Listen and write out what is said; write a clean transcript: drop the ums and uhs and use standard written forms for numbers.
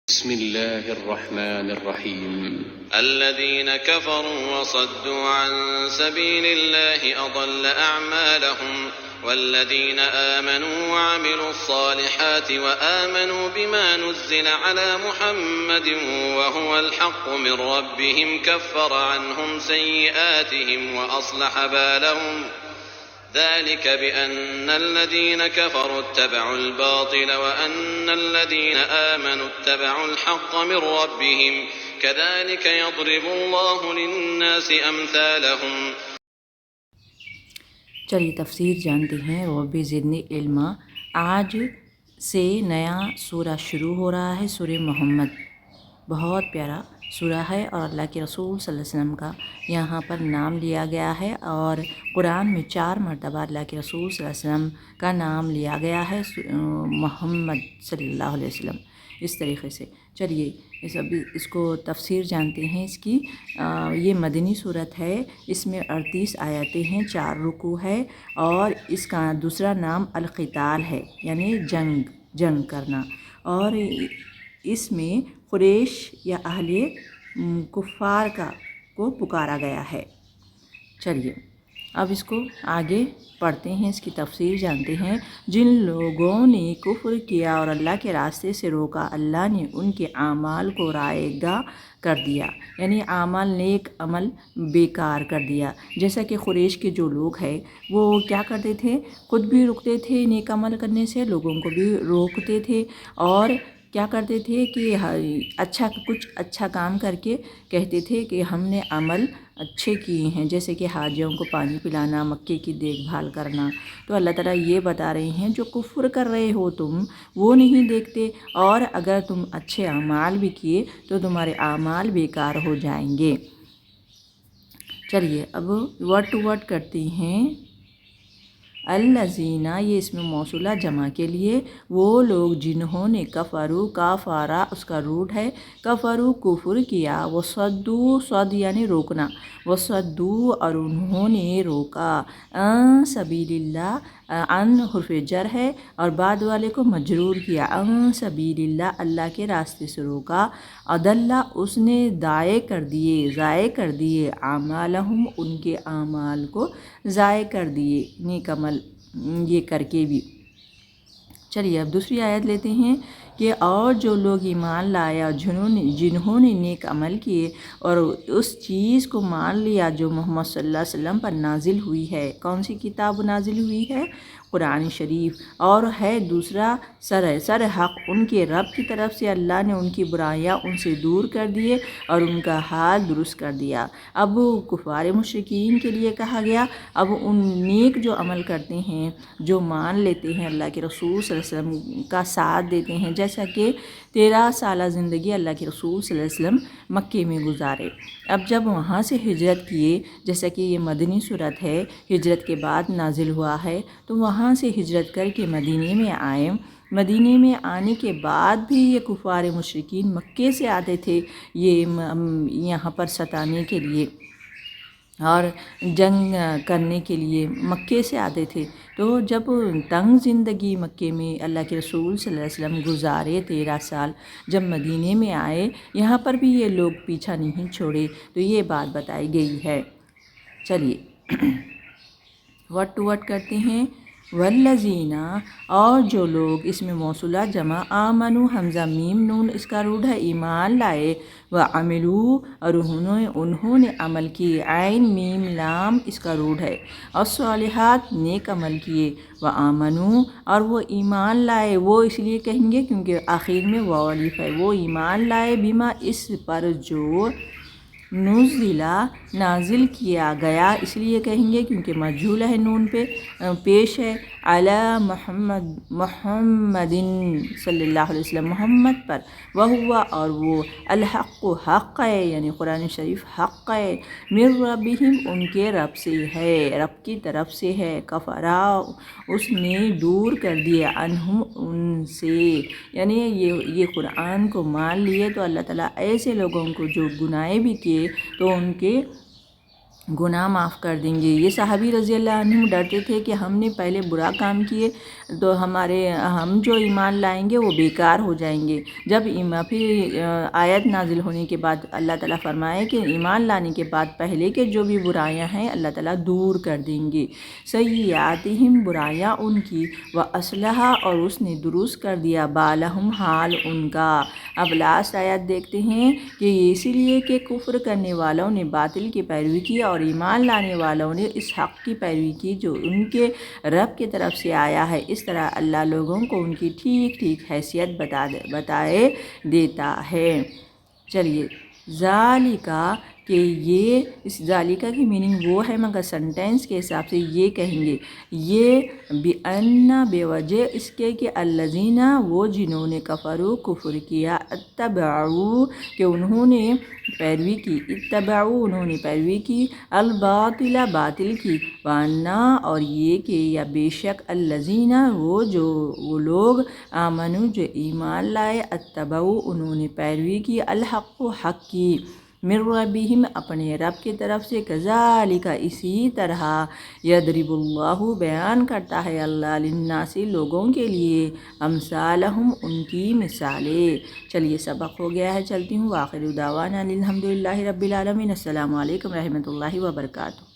بسم الله الرحمن الرحيم الذين كفروا وصدوا عن سبيل الله أضل أعمالهم والذين آمنوا وعملوا الصالحات وآمنوا بما نزل على محمد وهو الحق من ربهم كفر عنهم سيئاتهم وأصلح بالهم ذلك بأن الذين كفروا اتبعوا الباطل وأن الذين آمنوا اتبعوا الحق من ربهم كذلك يضرب الله للناس أمثالهم۔ چلیے تفسیر جانتے ہیں۔ رب زدنی علما۔ آج سے نیا سورہ شروع ہو رہا ہے، سورہ محمد۔ بہت پیارا سورہ ہے اور اللہ کے رسول صلی اللہ علیہ وسلم کا یہاں پر نام لیا گیا ہے، اور قرآن میں 4 مرتبہ اللہ کے رسول صلی اللہ علیہ وسلم کا نام لیا گیا ہے، محمد صلی اللہ علیہ وسلم، اس طریقے سے۔ چلیے اس کو تفسیر جانتے ہیں اس کی۔ یہ مدنی صورت ہے، اس میں 38 آیتیں ہیں، 4 رکوع ہے، اور اس کا دوسرا نام القتال ہے، یعنی جنگ کرنا، اور اس میں قریش یا اہل کفار کو پکارا گیا ہے۔ چلیے اب اس کو آگے پڑھتے ہیں، اس کی تفسیر جانتے ہیں۔ جن لوگوں نے کفر کیا اور اللہ کے راستے سے روکا، اللہ نے ان کے اعمال کو رائے گاہ کر دیا، یعنی اعمال نیک عمل بیکار کر دیا۔ جیسا کہ قریش کے جو لوگ ہیں وہ کیا کرتے تھے، خود بھی رکتے تھے نیک عمل کرنے سے، لوگوں کو بھی روکتے تھے، اور کیا کرتے تھے کہ کچھ اچھا کام کر کے کہتے تھے کہ ہم نے عمل اچھے کیے ہیں، جیسے کہ حاجیوں کو پانی پلانا، مکے کی دیکھ بھال کرنا۔ تو اللہ تعالیٰ یہ بتا رہے ہیں جو کفر کر رہے ہو تم وہ نہیں دیکھتے، اور اگر تم اچھے اعمال بھی کیے تو تمہارے اعمال بیکار ہو جائیں گے۔ چلیے اب ورڈ ٹو ورڈ کرتے ہیں۔ الذین، یہ اسم موصولہ جمع کے لیے، وہ لوگ جنہوں نے کفروا، کافارا اس کا روٹ ہے، کفروا کفر کیا، وصدوا، صد یعنی روکنا، وصدوا اور انہوں نے روکا، عن سبیل اللہ، عن حرف جر ہے اور بعد والے کو مجرور کیا، عن سبیل اللہ اللہ کے راستے سے روکا، اضل اس نے ضائع کر دیے، اعمالہم ان کے اعمال کو ضائع کر دیے، نیک عمل یہ کر کے بھی۔ چلیے اب دوسری آیت لیتے ہیں کہ اور جو لوگ ایمان لائے اور جنہوں نے نیک عمل کیے اور اس چیز کو مان لیا جو محمد صلی اللہ علیہ وسلم پر نازل ہوئی ہے۔ کون سی کتاب نازل ہوئی ہے؟ قرآن شریف، اور ہے دوسرا سر حق ان کے رب کی طرف سے، اللہ نے ان کی برائیاں ان سے دور کر دیے اور ان کا حال درست کر دیا۔ اب کفار مشرکین کے لیے کہا گیا، اب ان نیک جو عمل کرتے ہیں، جو مان لیتے ہیں اللہ کے رسول صلی اللہ علیہ وسلم کا ساتھ دیتے ہیں، جیسا کہ 13 سالہ زندگی اللہ کے رسول صلی اللہ علیہ وسلم مکے میں گزارے۔ اب جب وہاں سے ہجرت کیے، جیسا کہ یہ مدنی صورت ہے، ہجرت کے بعد نازل ہوا ہے، تو وہاں سے ہجرت کر کے مدینے میں آئے۔ مدینے میں آنے کے بعد بھی یہ کفار مشرکین مکے سے آتے تھے یہاں پر ستانے کے لیے اور جنگ کرنے کے لیے، مکے سے آتے تھے۔ تو جب تنگ زندگی مکے میں اللہ کے رسول صلی اللہ علیہ وسلم گزارے 13 سال، جب مدینے میں آئے، یہاں پر بھی یہ لوگ پیچھا نہیں چھوڑے، تو یہ بات بتائی گئی ہے۔ چلیے ورڈ ٹو ورڈ کرتے ہیں۔ والذین، اور جو لوگ، اس میں موصولہ جمع، آمنوا حمزہ میم نون اس کا روٹ ہے، ایمان لائے، وعملوا اور انہوں نے عمل کیے، عین میم لام اس کا روٹ ہے، الصالحات نیک عمل کیے، وآمنوا اور وہ ایمان لائے، وہ اس لیے کہیں گے کیونکہ آخر میں واو الف ہے، وہ ایمان لائے، بما اس پر جو نزلہ نازل کیا گیا، اس لیے کہیں گے کیونکہ مجہول ہے، نون پہ پیش ہے، علی محمد صلی اللہ علیہ وسلم، محمد پر، وہوا اور وہ، الحق حق ہے، یعنی قرآن شریف حق ہے، من ربہم ان کے رب سے ہے، رب کی طرف سے ہے، کفرا اس نے دور کر دیا، عنہم ان سے، یعنی یہ قرآن کو مان لیے تو اللہ تعالیٰ ایسے لوگوں کو جو گناہ بھی کیے تو ان کے گناہ معاف کر دیں گے۔ یہ صحابی رضی اللہ عنہ ڈرتے تھے کہ ہم نے پہلے برا کام کیے تو ہم جو ایمان لائیں گے وہ بیکار ہو جائیں گے۔ جب پھر آیت نازل ہونے کے بعد اللہ تعالیٰ فرمائے کہ ایمان لانے کے بعد پہلے کے جو بھی برائیاں ہیں اللہ تعالیٰ دور کر دیں گے۔ سیئاتہم برائیاں ان کی، وَأَصْلَحَ اور اس نے درست کر دیا، بالہم حال ان کا۔ اب لاسٹ آیت دیکھتے ہیں کہ یہ اسی لیے کہ کفر کرنے والوں نے باطل کی پیروی کی اور ایمان لانے والوں نے اس حق کی پیروی کی جو ان کے رب کی طرف سے آیا ہے۔ اس طرح اللہ لوگوں کو ان کی ٹھیک ٹھیک حیثیت بتائے دیتا ہے۔ چلیے ذالکا کہ یہ اس ذالکا کی میننگ وہ ہے مگر سنٹینس کے حساب سے یہ کہیں گے یہ بے وجہ اس کے کہ الذین وہ جنہوں نے کفروا کفر کیا، اتبعوا کہ انہوں نے پیروی کی، اتبعوا انہوں نے پیروی کی، الباطل باطل کی، وانا اور یہ کہ یا بے شک الذین وہ لوگ آمنوا جو ایمان لائے، اتبعوا انہوں نے پیروی کی، الحق حق کی، من ربہم اپنے رب کی طرف سے، کذالک اسی طرح، یضرب اللہ بیان کرتا ہے اللہ للناس لوگوں کے لیے، امثالہم ان کی مثالیں۔ چلیے سبق ہو گیا ہے، چلتی ہوں۔ وآخر دعوانا الحمدللہ رب العالمین۔ السلام علیکم رحمۃ اللہ وبرکاتہ۔